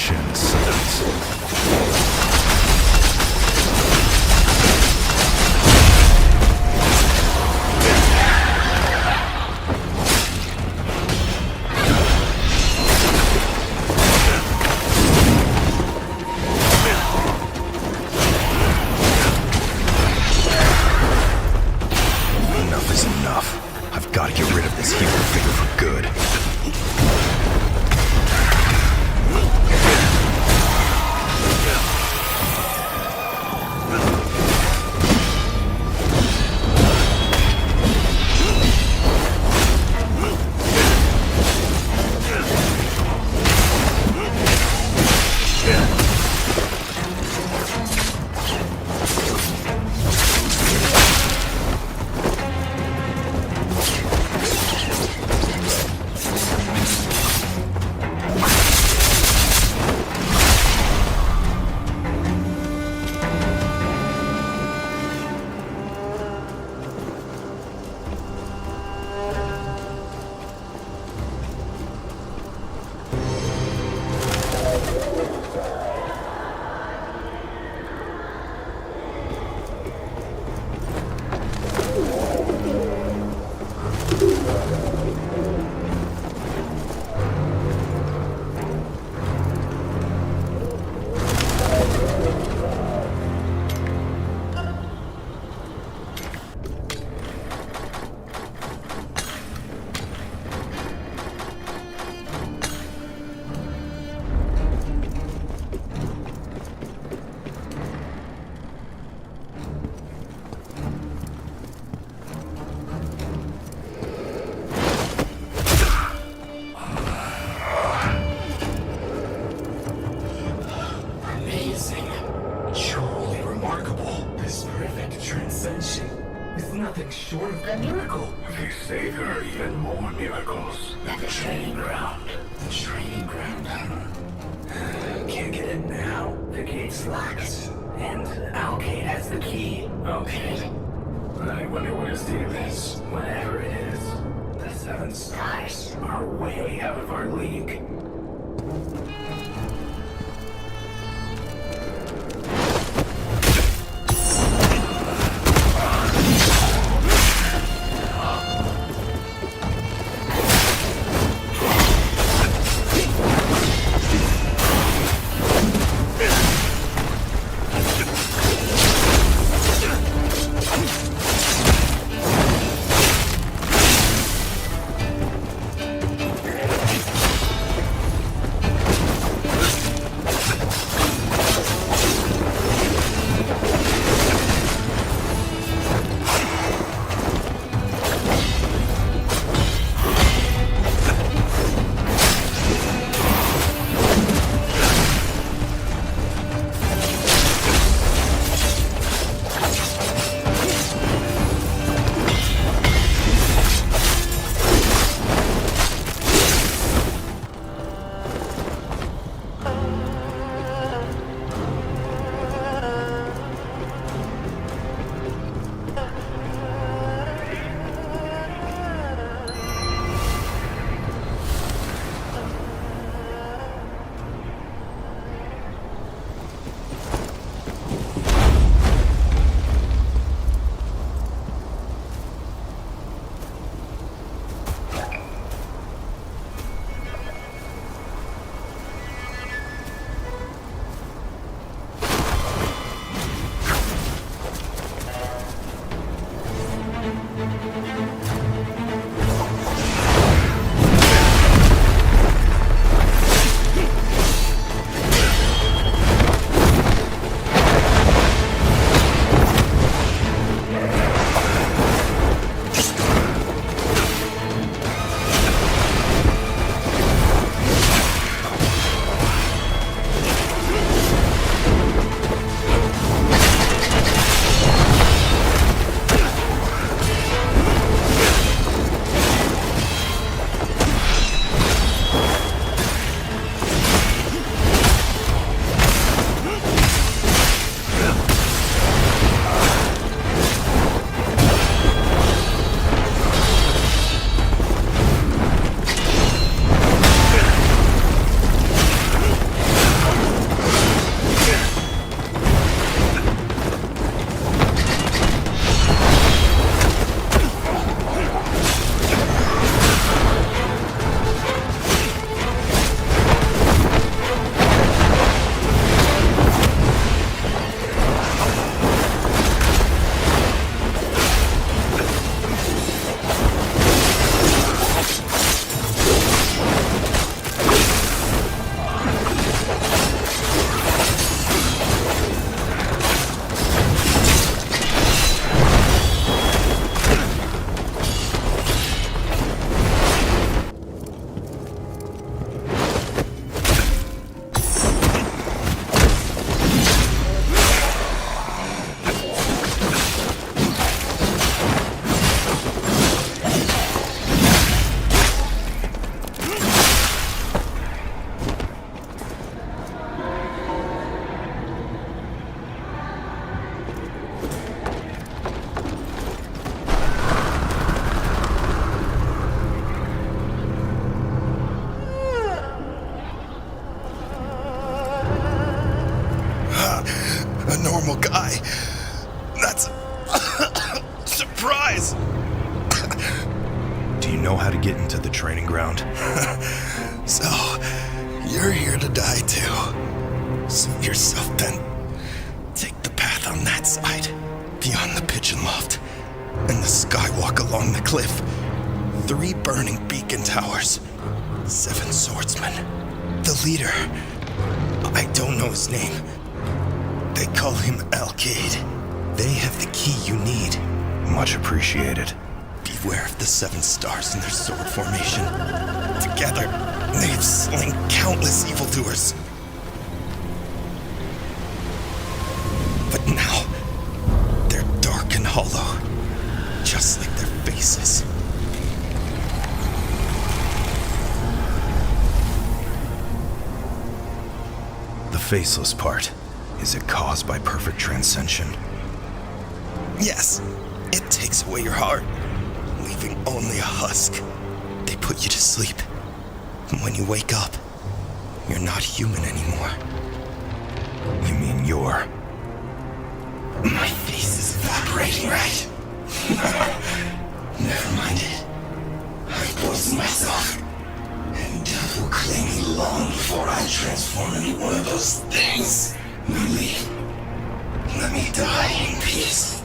Magicians. Enough is enough. I've got to get rid of this hero figure for good. Nothing short of a miracle. They say there are even more miracles. The training ground. The training ground, huh? Can't get in now. The gate's locked. And Alcade has the key. Okay. I wonder what his deal is. Whatever it is, the Seven Stars are way out of our league. die. That's a surprise. Do you know how to get into the training ground? So, you're here to die too. Suit yourself then. Take the path on that side, beyond the pigeon loft, and the skywalk along the cliff. 3 burning beacon towers. 7 swordsmen. The leader, I don't know his name. They call him Alcade. They have the key you need. Much appreciated. Beware of the 7 stars in their sword formation. Together, they've slain countless evildoers. But now, they're dark and hollow, just like their faces. The faceless part, is it caused by perfect transcension? Yes, it takes away your heart, leaving only a husk. They put you to sleep. And when you wake up, you're not human anymore. You mean you're... My face is evaporating, right? Never mind it. I poisoned myself. And death will claim me long before I transform into one of those things. Let me die in peace.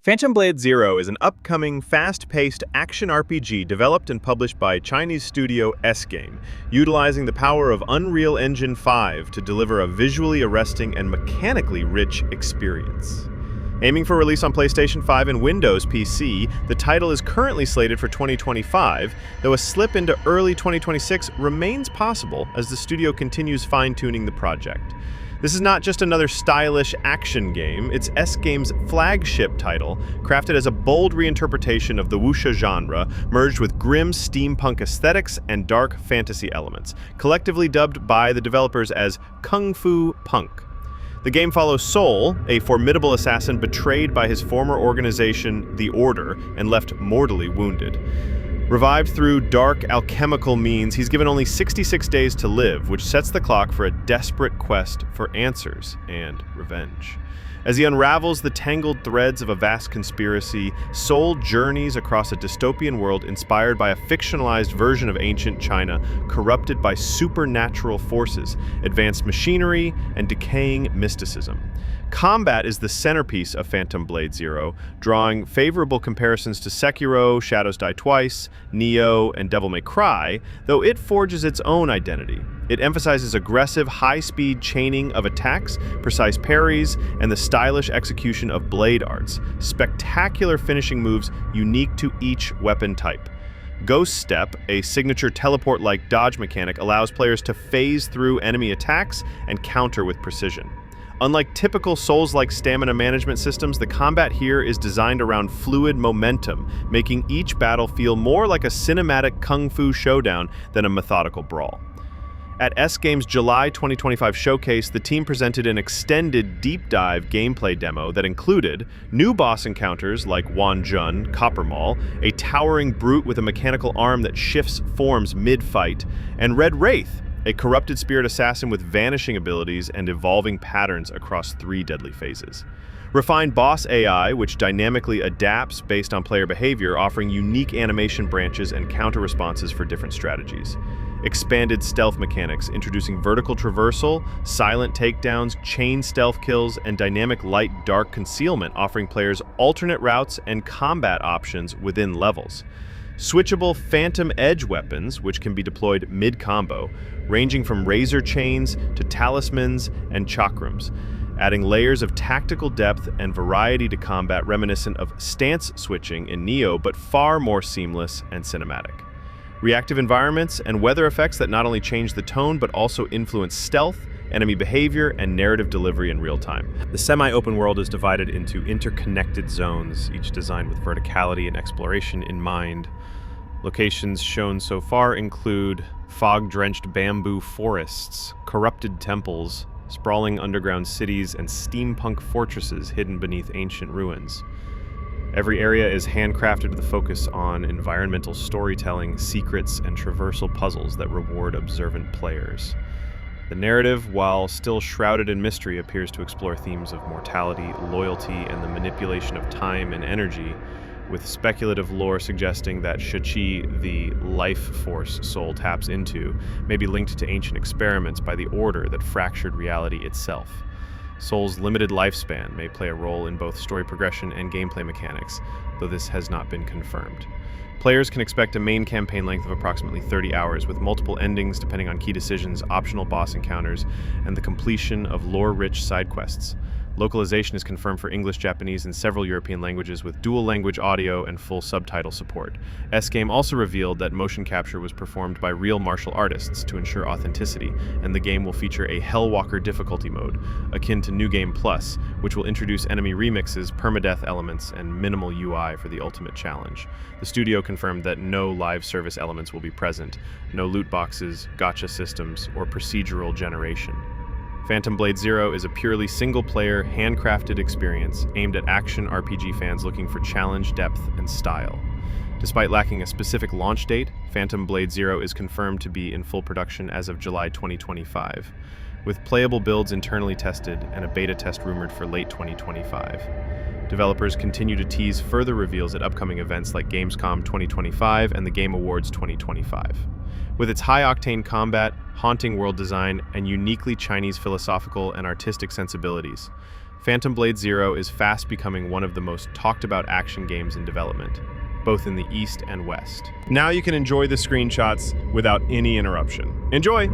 Phantom Blade Zero is an upcoming, fast-paced action RPG developed and published by Chinese studio S-Game, utilizing the power of Unreal Engine 5 to deliver a visually arresting and mechanically rich experience. Aiming for release on PlayStation 5 and Windows PC, the title is currently slated for 2025, though a slip into early 2026 remains possible as the studio continues fine-tuning the project. This is not just another stylish action game, it's S-Game's flagship title, crafted as a bold reinterpretation of the wuxia genre, merged with grim steampunk aesthetics and dark fantasy elements, collectively dubbed by the developers as Kung Fu Punk. The game follows Sol, a formidable assassin betrayed by his former organization, the Order, and left mortally wounded. Revived through dark alchemical means, he's given only 66 days to live, which sets the clock for a desperate quest for answers and revenge. As he unravels the tangled threads of a vast conspiracy, Sol journeys across a dystopian world inspired by a fictionalized version of ancient China, corrupted by supernatural forces, advanced machinery, and decaying mysticism. Combat is the centerpiece of Phantom Blade Zero, drawing favorable comparisons to Sekiro, Shadows Die Twice, Nioh, and Devil May Cry, though it forges its own identity. It emphasizes aggressive, high-speed chaining of attacks, precise parries, and the stylish execution of blade arts, spectacular finishing moves unique to each weapon type. Ghost Step, a signature teleport-like dodge mechanic, allows players to phase through enemy attacks and counter with precision. Unlike typical Souls-like stamina management systems, the combat here is designed around fluid momentum, making each battle feel more like a cinematic kung fu showdown than a methodical brawl. At S-Game's July 2025 showcase, the team presented an extended deep-dive gameplay demo that included new boss encounters like Wan Jun, Copper Maul, a towering brute with a mechanical arm that shifts forms mid-fight, and Red Wraith, a corrupted spirit assassin with vanishing abilities and evolving patterns across 3 deadly phases. Refined boss AI, which dynamically adapts based on player behavior, offering unique animation branches and counter responses for different strategies. Expanded stealth mechanics, introducing vertical traversal, silent takedowns, chain stealth kills, and dynamic light-dark concealment, offering players alternate routes and combat options within levels. Switchable Phantom Edge weapons, which can be deployed mid-combo, ranging from razor chains to talismans and chakrams, adding layers of tactical depth and variety to combat reminiscent of stance switching in Nioh, but far more seamless and cinematic. Reactive environments and weather effects that not only change the tone, but also influence stealth, enemy behavior, and narrative delivery in real time. The semi-open world is divided into interconnected zones, each designed with verticality and exploration in mind. Locations shown so far include fog-drenched bamboo forests, corrupted temples, sprawling underground cities, and steampunk fortresses hidden beneath ancient ruins. Every area is handcrafted with a focus on environmental storytelling, secrets, and traversal puzzles that reward observant players. The narrative, while still shrouded in mystery, appears to explore themes of mortality, loyalty, and the manipulation of time and energy, with speculative lore suggesting that Shiqi, the life force Sol taps into, may be linked to ancient experiments by the Order that fractured reality itself. Sol's limited lifespan may play a role in both story progression and gameplay mechanics, though this has not been confirmed. Players can expect a main campaign length of approximately 30 hours, with multiple endings depending on key decisions, optional boss encounters, and the completion of lore-rich side quests. Localization is confirmed for English, Japanese, and several European languages with dual language audio and full subtitle support. S-Game also revealed that motion capture was performed by real martial artists to ensure authenticity, and the game will feature a Hellwalker difficulty mode, akin to New Game Plus, which will introduce enemy remixes, permadeath elements, and minimal UI for the ultimate challenge. The studio confirmed that no live service elements will be present, no loot boxes, gacha systems, or procedural generation. Phantom Blade Zero is a purely single-player, handcrafted experience aimed at action RPG fans looking for challenge, depth, and style. Despite lacking a specific launch date, Phantom Blade Zero is confirmed to be in full production as of July 2025, with playable builds internally tested and a beta test rumored for late 2025. Developers continue to tease further reveals at upcoming events like Gamescom 2025 and the Game Awards 2025. With its high-octane combat, haunting world design, and uniquely Chinese philosophical and artistic sensibilities, Phantom Blade Zero is fast becoming one of the most talked about action games in development, both in the East and West. Now you can enjoy the screenshots without any interruption. Enjoy!